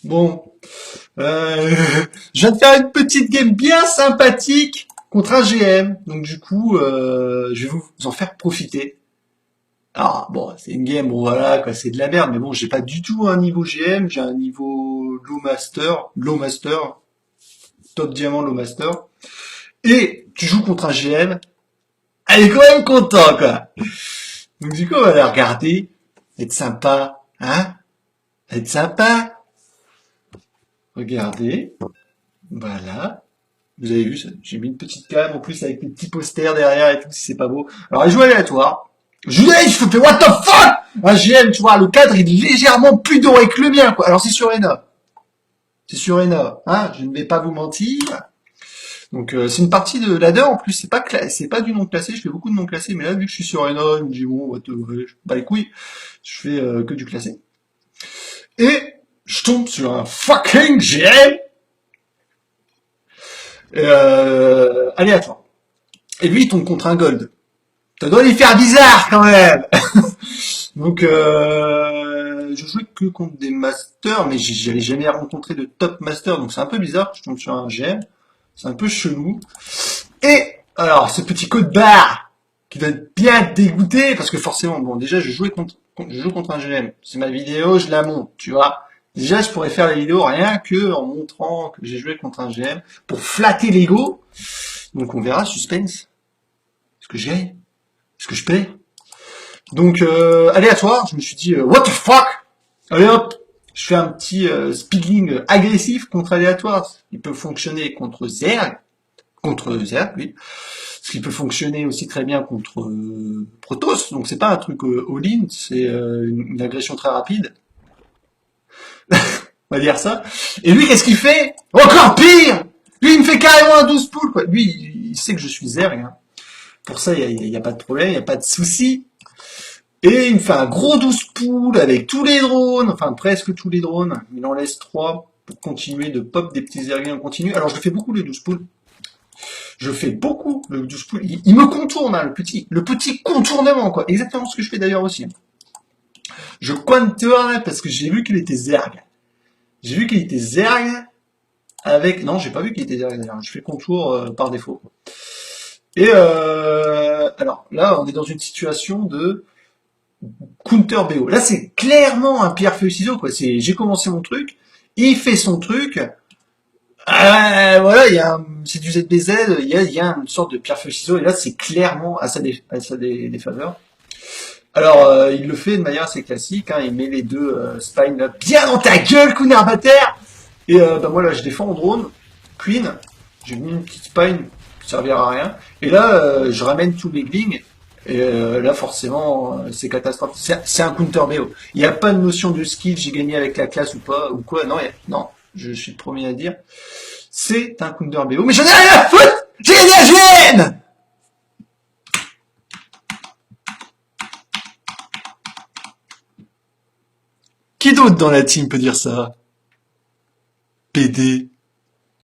Bon, je viens de faire une petite game bien sympathique contre un GM. Donc du coup, je vais vous en faire profiter. Alors bon, c'est une game, bon voilà, quoi, c'est de la merde, mais bon, j'ai pas du tout un niveau GM, j'ai un niveau low master, top diamant low master. Et tu joues contre un GM, elle est quand même content, quoi. Donc du coup, on va la regarder, être sympa, hein, être sympa. Regardez, voilà. Vous avez vu, j'ai mis une petite cam en plus avec des petits posters derrière et tout, si c'est pas beau. Alors, elle joue aléatoire. Je fais what the fuck? Un GM, tu vois, le cadre il est légèrement plus doré que le mien, quoi. Alors, c'est sur Ena. C'est sur Ena, hein, je ne vais pas vous mentir. Donc, c'est une partie de ladder, en plus, c'est pas du non classé, je fais beaucoup de non classés, mais là, vu que je suis sur Ena, je me dis, bon, bah les couilles, je fais que du classé. Et, je tombe sur un fucking GM, aléatoire. Et lui, il tombe contre un gold. Ça doit lui faire bizarre quand même. Donc je jouais que contre des masters, mais j'avais jamais rencontré de top master, donc c'est un peu bizarre. Je tombe sur un GM, c'est un peu chelou. Et alors ce petit code barre qui va être bien dégoûté parce que forcément, bon déjà je joue contre un GM, c'est ma vidéo, je la monte, tu vois. Déjà je pourrais faire la vidéo rien que en montrant que j'ai joué contre un GM pour flatter l'ego. Donc on verra, suspense. Est-ce que je gagne? Est-ce que je perds? Donc aléatoire, je me suis dit what the fuck. Allez hop, je fais un petit speeding agressif contre aléatoire. Il peut fonctionner contre Zerg, oui. Ce qui peut fonctionner aussi très bien contre Protoss. Donc c'est pas un truc all-in, c'est une agression très rapide. On va dire ça. Et lui, qu'est-ce qu'il fait? Encore pire. Lui, il me fait carrément un 12 poules, quoi. Lui, il sait que je suis Zerg. Hein. Pour ça, il y a pas de problème, il n'y a pas de souci. Et il me fait un gros 12 poules avec tous les drones, enfin presque tous les drones. Il en laisse 3 pour continuer de pop des petits erguins en continu. Alors je fais beaucoup le 12 poules. Je fais beaucoup le 12 poules. Il me contourne, hein, le petit contournement, quoi. Exactement ce que je fais d'ailleurs aussi. Je contourne parce que j'ai vu qu'il était Zerg. J'ai vu qu'il était Zerg avec... Non, j'ai pas vu qu'il était Zerg d'ailleurs. Je fais contour par défaut. Et alors là, on est dans une situation de counter BO. Là, c'est clairement un pierre feuille ciseau quoi. J'ai commencé mon truc, il fait son truc. Voilà, c'est du ZBZ, il y a une sorte de pierre feuille ciseau et là, c'est clairement à sa défaveur. Alors, il le fait de manière assez classique. Hein, il met les deux spines là, bien dans ta gueule, connard bâtard. Et bah moi là, je défends en drone, Queen. J'ai mis une petite spine qui servira à rien. Et là, je ramène tous les glings. Et là, forcément, c'est catastrophique. C'est un counter BO. Il n'y a pas de notion de skill, j'ai gagné avec la classe ou pas, ou quoi. Non, non, je suis le premier à dire. C'est un counter BO. Mais j'en ai rien à foutre. J'ai gagné à GN. Qui d'autre dans la team peut dire ça? PD.